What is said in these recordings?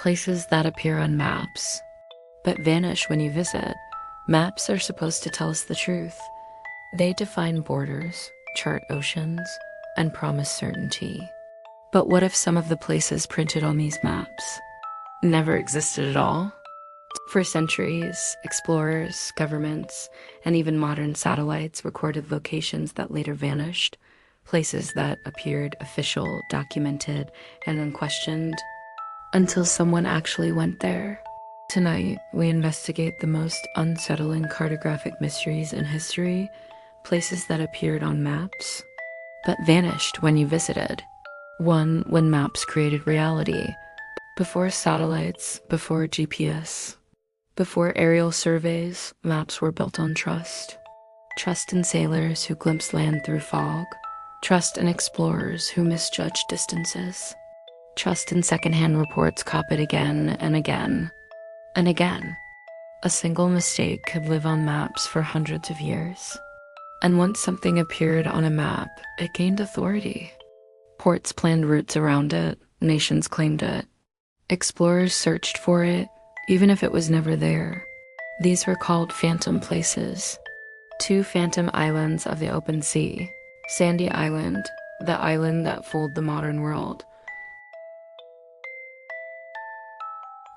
places that appear on maps, but vanish when you visit. Maps are supposed to tell us the truth. They define borders, chart oceans, and promise certainty. But what if some of the places printed on these maps never existed at all? For centuries, explorers, governments, and even modern satellites recorded locations that later vanished, places that appeared official, documented, and unquestioned, until someone actually went there. Tonight, we investigate the most unsettling cartographic mysteries in history, places that appeared on maps, but vanished when you visited. One, when maps created reality. Before satellites, before GPS, before aerial surveys, maps were built on trust. Trust in sailors who glimpsed land through fog. Trust in explorers who misjudged distances. Trust in secondhand reports copied again and again and again. A single mistake could live on maps for hundreds of years. And once something appeared on a map, it gained authority. Ports planned routes around it, nations claimed it. Explorers searched for it, even if it was never there. These were called phantom places. Two phantom islands of the open sea. Sandy Island, the island that fooled the modern world.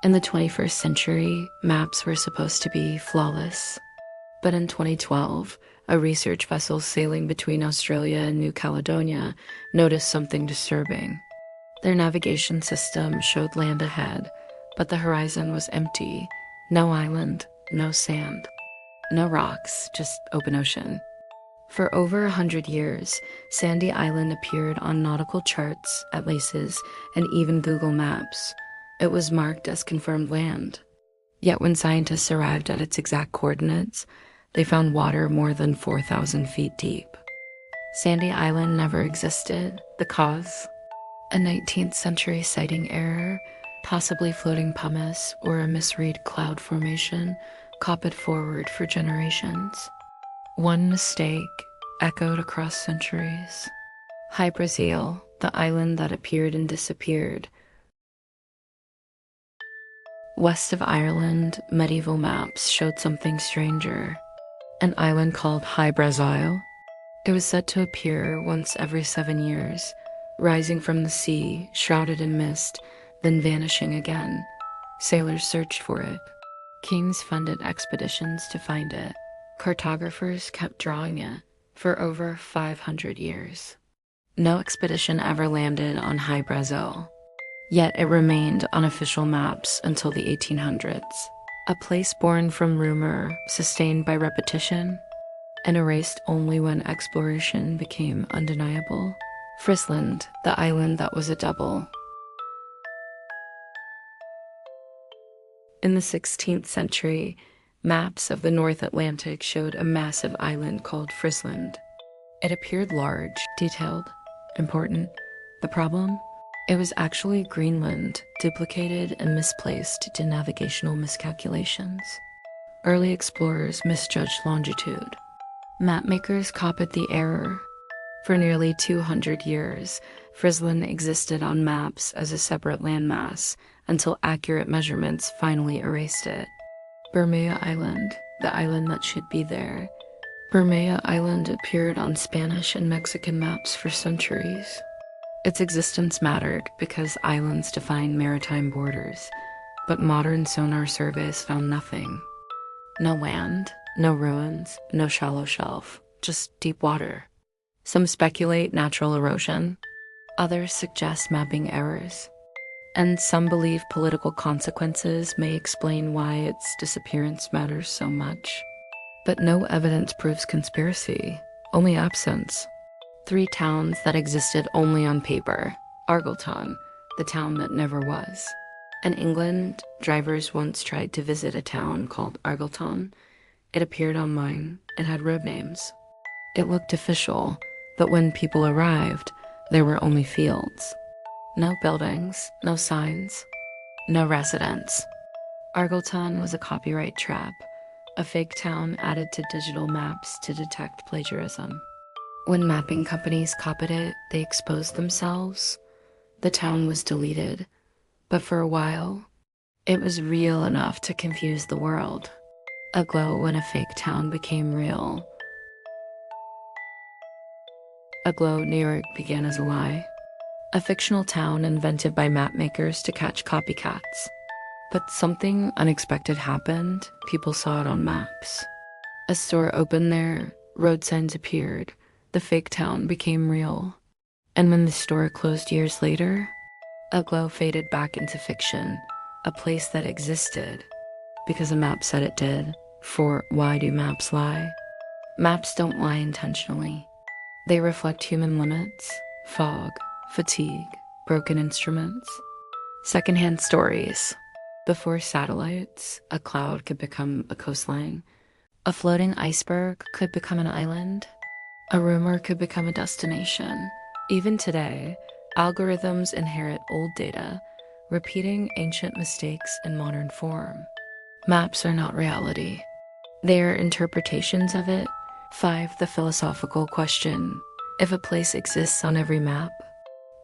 In the 21st century, maps were supposed to be flawless. But in 2012, a research vessel sailing between Australia and New Caledonia noticed something disturbing. Their navigation system showed land ahead, but the horizon was empty. No island, no sand, no rocks, just open ocean. For over 100 years, Sandy Island appeared on nautical charts, atlases, and even Google Maps. It was marked as confirmed land. Yet when scientists arrived at its exact coordinates, they found water more than 4,000 feet deep. Sandy Island never existed. The cause? A 19th century sighting error, possibly floating pumice or a misread cloud formation, copied forward for generations. One mistake echoed across centuries. Hy Brasil, the island that appeared and disappeared. West of Ireland, medieval maps showed something stranger. An island called Hy Brasil. It was said to appear once every 7 years, rising from the sea, shrouded in mist, then vanishing again. Sailors searched for it. Kings funded expeditions to find it. Cartographers kept drawing it for over 500 years. No expedition ever landed on Hy Brasil. Yet it remained on official maps until the 1800s. A place born from rumor, sustained by repetition, and erased only when exploration became undeniable. Friesland, the island that was a double. In the 16th century, maps of the North Atlantic showed a massive island called Friesland. It appeared large, detailed, important. The problem? It was actually Greenland, duplicated and misplaced due to navigational miscalculations. Early explorers misjudged longitude. Mapmakers copied the error. For nearly 200 years, Friesland existed on maps as a separate landmass until accurate measurements finally erased it. Bermuda Island, the island that should be there. Bermuda Island appeared on Spanish and Mexican maps for centuries. Its existence mattered because islands define maritime borders, but modern sonar surveys found nothing. No land, no ruins, no shallow shelf, just deep water. Some speculate natural erosion, others suggest mapping errors, and some believe political consequences may explain why its disappearance matters so much. But no evidence proves conspiracy, only absence. 3 towns that existed only on paper. Argleton, the town that never was. In England, drivers once tried to visit a town called Argleton. It appeared online and had road names. It looked official, but when people arrived, there were only fields. No buildings, no signs, no residents. Argleton was a copyright trap, a fake town added to digital maps to detect plagiarism. When mapping companies copied it, they exposed themselves. The town was deleted, but for a while, It was real enough to confuse the world. Aglow when a fake town became real. Aglow, New York began as a lie. A fictional town invented by mapmakers to catch copycats. But something unexpected happened. People saw it on maps. A store opened there, road signs appeared, the fake town became real. And when the store closed years later, Aglow faded back into fiction, a place that existed because a map said it did. For why do maps lie? Maps don't lie intentionally. They reflect human limits, fog, fatigue, broken instruments. Secondhand stories. Before satellites, a cloud could become a coastline. A floating iceberg could become an island. A rumor could become a destination. Even today, algorithms inherit old data, repeating ancient mistakes in modern form. Maps are not reality. They are interpretations of it. 5. The philosophical question. If a place exists on every map,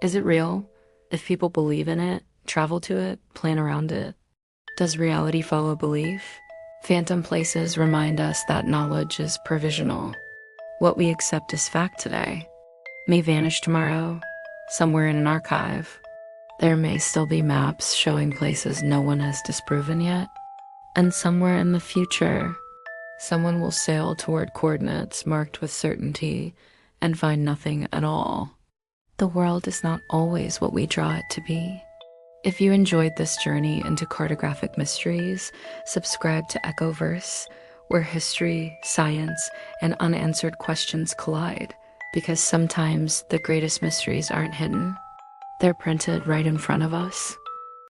is it real? If people believe in it, travel to it, plan around it, does reality follow belief? Phantom places remind us that knowledge is provisional. What we accept as fact today may vanish tomorrow, somewhere in an archive. There may still be maps showing places no one has disproven yet. And somewhere in the future, someone will sail toward coordinates marked with certainty and find nothing at all. The world is not always what we draw it to be. If you enjoyed this journey into cartographic mysteries, subscribe to EchoVerse, where history, science, and unanswered questions collide, because sometimes the greatest mysteries aren't hidden. They're printed right in front of us.